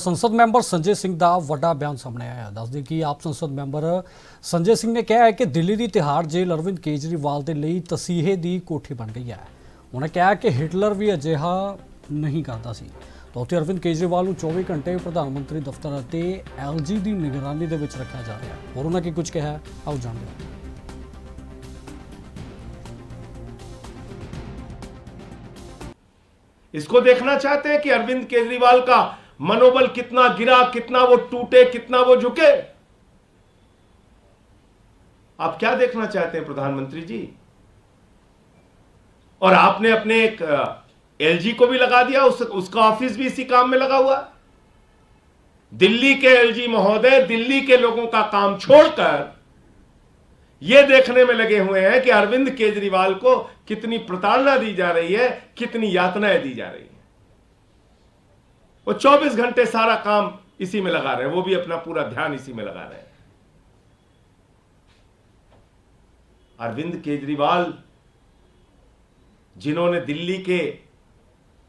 ਸੰਸਦ ਮੈਂਬਰ ਸੰਜੇ ਸਿੰਘ ਦਾ ਵੱਡਾ ਬਿਆਨ ਸਾਹਮਣੇ ਆਇਆ। ਦੱਸਦੇ ਕਿ ਆਪ ਸੰਸਦ ਮੈਂਬਰ ਸੰਜੇ ਸਿੰਘ ਨੇ ਕਿਹਾ ਹੈ ਕਿ ਦਿੱਲੀ ਦੀ ਤਿਹਾੜ ਜੇਲ੍ਹ ਅਰਵਿੰਦ ਕੇਜਰੀਵਾਲ ਦੇ ਲਈ ਤਸੀਹੇ ਦੀ ਕੋਠੀ ਬਣ ਗਈ ਹੈ। ਉਹਨੇ ਕਿਹਾ ਕਿ ਹਿਟਲਰ ਵੀ ਅਜਿਹਾ ਨਹੀਂ ਕਰਦਾ ਸੀ। ਤਾਂ ਉੱਥੇ ਅਰਵਿੰਦ ਕੇਜਰੀਵਾਲ ਨੂੰ 24 ਘੰਟੇ ਪ੍ਰਧਾਨ ਮੰਤਰੀ ਦਫ਼ਤਰ ਅਤੇ ਐਲਜੀ ਦੀ ਨਿਗਰਾਨੀ ਦੇ ਵਿੱਚ ਰੱਖਿਆ ਜਾ ਰਿਹਾ ਹੈ। ਹੋਰ ਉਹਨਾਂ ਕੀ ਕੁਝ ਕਿਹਾ, ਆਓ ਜਾਣਦੇ ਹਾਂ। इसको देखना चाहते हैं कि अरविंद केजरीवाल का मनोबल कितना गिरा, कितना वो टूटे, कितना वो झुके। आप क्या देखना चाहते हैं प्रधानमंत्री जी? और आपने अपने एक एलजी को भी लगा दिया, उसका ऑफिस भी इसी काम में लगा हुआ। दिल्ली के एलजी महोदय दिल्ली के लोगों का काम छोड़कर यह देखने में लगे हुए हैं कि अरविंद केजरीवाल को कितनी प्रताड़ना दी जा रही है, कितनी यातनाएं दी जा रही हैं। वो 24 घंटे सारा काम इसी में लगा रहे हैं, वो भी अपना पूरा ध्यान इसी में लगा रहे हैं। अरविंद केजरीवाल जिन्होंने दिल्ली के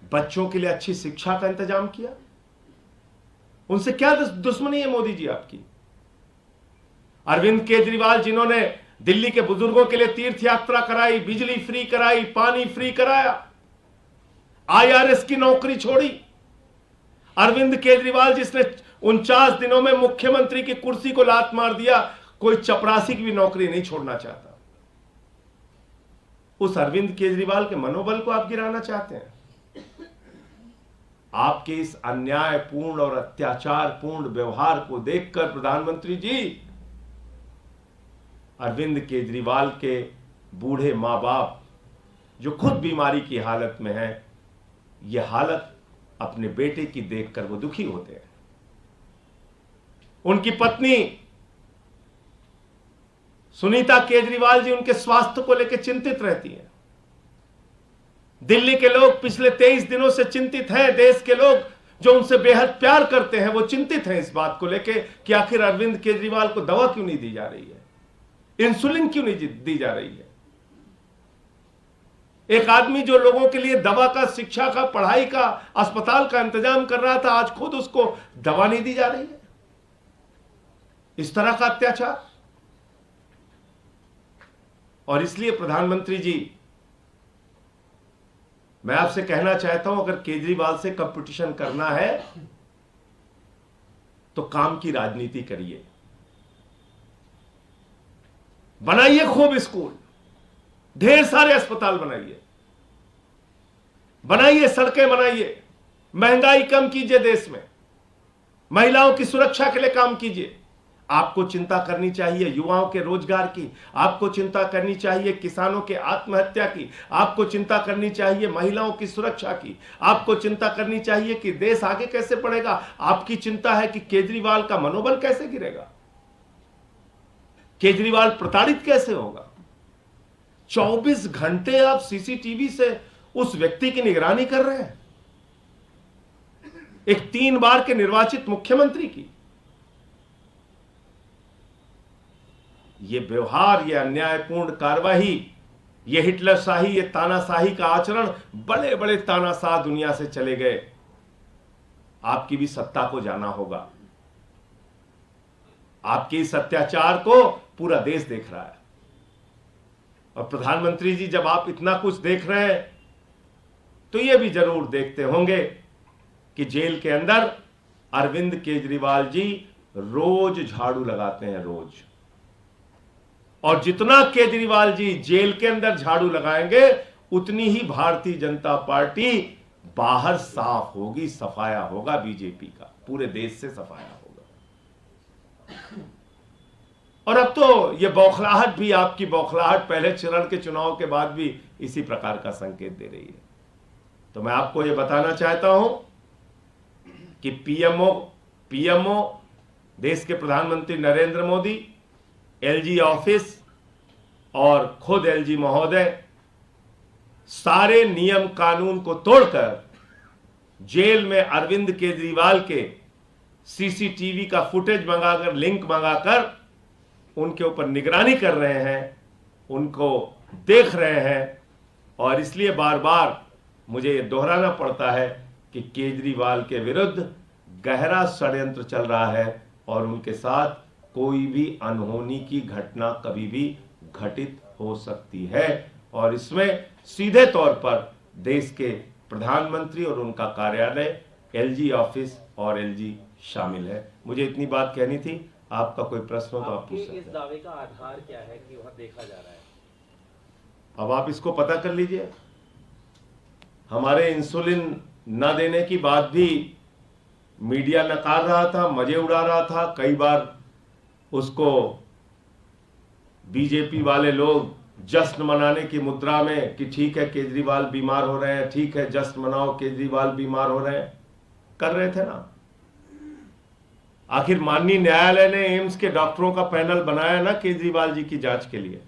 बच्चों के लिए अच्छी शिक्षा का इंतजाम किया, उनसे क्या दुश्मनी है मोदी जी आपकी? अरविंद केजरीवाल जिन्होंने दिल्ली के बुजुर्गों के लिए तीर्थ यात्रा कराई, बिजली फ्री कराई, पानी फ्री कराया, आईआरएस की नौकरी छोड़ी। अरविंद केजरीवाल जिसने 49 दिनों में मुख्यमंत्री की कुर्सी को लात मार दिया, कोई चपरासी की भी नौकरी नहीं छोड़ना चाहता। उस अरविंद केजरीवाल के मनोबल को आप गिराना चाहते हैं। आपके इस अन्यायपूर्ण और अत्याचारपूर्ण व्यवहार को देखकर प्रधानमंत्री जी, अरविंद केजरीवाल के बूढ़े मां बाप जो खुद बीमारी की हालत में हैं, यह हालत अपने बेटे की देखकर वो दुखी होते हैं। उनकी पत्नी सुनीता केजरीवाल जी उनके स्वास्थ्य को लेकर चिंतित रहती हैं। दिल्ली के लोग पिछले 23 दिनों से चिंतित हैं। देश के लोग जो उनसे बेहद प्यार करते हैं वो चिंतित हैं इस बात को लेकर कि आखिर अरविंद केजरीवाल को दवा क्यों नहीं दी जा रही है, इंसुलिन क्यों नहीं दी जा रही है। एक आदमी जो लोगों के लिए दवा का, शिक्षा का, पढ़ाई का, अस्पताल का इंतजाम कर रहा था, आज खुद उसको दवा नहीं दी जा रही है। इस तरह का अत्याचार। और इसलिए प्रधानमंत्री जी, मैं आपसे कहना चाहता हूं, अगर केजरीवाल से कंपटीशन करना है तो काम की राजनीति करिए। बनाइए खूब स्कूल, ढेर सारे अस्पताल बनाइए, बनाइए सड़कें बनाइए, महंगाई कम कीजिए देश में, महिलाओं की सुरक्षा के लिए काम कीजिए। आपको चिंता करनी चाहिए युवाओं के रोजगार की, आपको चिंता करनी चाहिए किसानों के आत्महत्या की, आपको चिंता करनी चाहिए महिलाओं की सुरक्षा की, आपको चिंता करनी चाहिए कि देश आगे कैसे बढ़ेगा। आपकी चिंता है कि केजरीवाल का मनोबल कैसे गिरेगा, केजरीवाल प्रताड़ित कैसे होगा। 24 घंटे आप सीसीटीवी से उस व्यक्ति की निगरानी कर रहे हैं, एक 3 बार के निर्वाचित मुख्यमंत्री की। यह व्यवहार, यह अन्यायपूर्ण कार्यवाही, यह हिटलरशाही, यह तानाशाही का आचरण, बड़े बड़े तानाशाह दुनिया से चले गए। आपकी भी सत्ता को जाना होगा। आपके इस अत्याचार को पूरा देश देख रहा है। और प्रधानमंत्री जी, जब आप इतना कुछ देख रहे हैं तो यह भी जरूर देखते होंगे कि जेल के अंदर अरविंद केजरीवाल जी रोज झाड़ू लगाते हैं, रोज। और जितना केजरीवाल जी जेल के अंदर झाड़ू लगाएंगे, उतनी ही भारतीय जनता पार्टी बाहर साफ होगी, सफाया होगा बीजेपी का, पूरे देश से सफाया होगा। और अब तो यह बौखलाहट भी, आपकी बौखलाहट पहले चरण के चुनाव के बाद भी इसी प्रकार का संकेत दे रही है। तो मैं आपको यह बताना चाहता हूं कि पीएमओ देश के प्रधानमंत्री नरेंद्र मोदी, एलजी ऑफिस और खुद एलजी महोदय सारे नियम कानून को तोड़कर जेल में अरविंद केजरीवाल के सीसीटीवी का फुटेज मंगाकर, लिंक मंगाकर उनके ऊपर निगरानी कर रहे हैं, उनको देख रहे हैं। और इसलिए बार बार मुझे यह दोहराना पड़ता है कि केजरीवाल के विरुद्ध गहरा षड्यंत्र चल रहा है और उनके साथ कोई भी अनहोनी की घटना कभी भी घटित हो सकती है और इसमें सीधे तौर पर देश के प्रधानमंत्री और उनका कार्यालय, एलजी ऑफिस और एलजी शामिल है। मुझे इतनी बात कहनी थी। आपका कोई प्रश्न हो तो आप पूछ सकते हैं। इस दावे का आधार क्या है कि वहां देखा जा रहा है? अब आप इसको पता कर लीजिए। हमारे इंसुलिन न देने की बात भी मीडिया नकार रहा था, मजे उड़ा रहा था। कई बार उसको बीजेपी वाले लोग जश्न मनाने की मुद्रा में कि ठीक है केजरीवाल बीमार हो रहे हैं, ठीक है जश्न मनाओ केजरीवाल बीमार हो रहे हैं, कर रहे थे ना। आखिर माननीय न्यायालय ने एम्स के डॉक्टरों का पैनल बनाया ना केजरीवाल जी की जांच के लिए।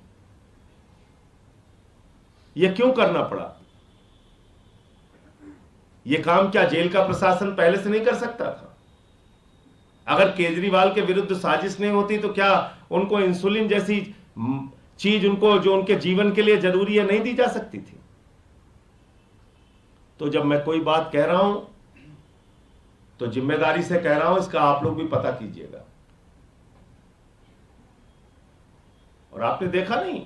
यह क्यों करना पड़ा? यह काम क्या जेल का प्रशासन पहले से नहीं कर सकता था? अगर केजरीवाल के विरुद्ध साजिश नहीं होती तो क्या उनको इंसुलिन जैसी चीज उनको जो उनके जीवन के लिए जरूरी है नहीं दी जा सकती थी? तो जब मैं कोई बात कह रहा हूं तो जिम्मेदारी से कह रहा हूं, इसका आप लोग भी पता कीजिएगा। और आपने देखा नहीं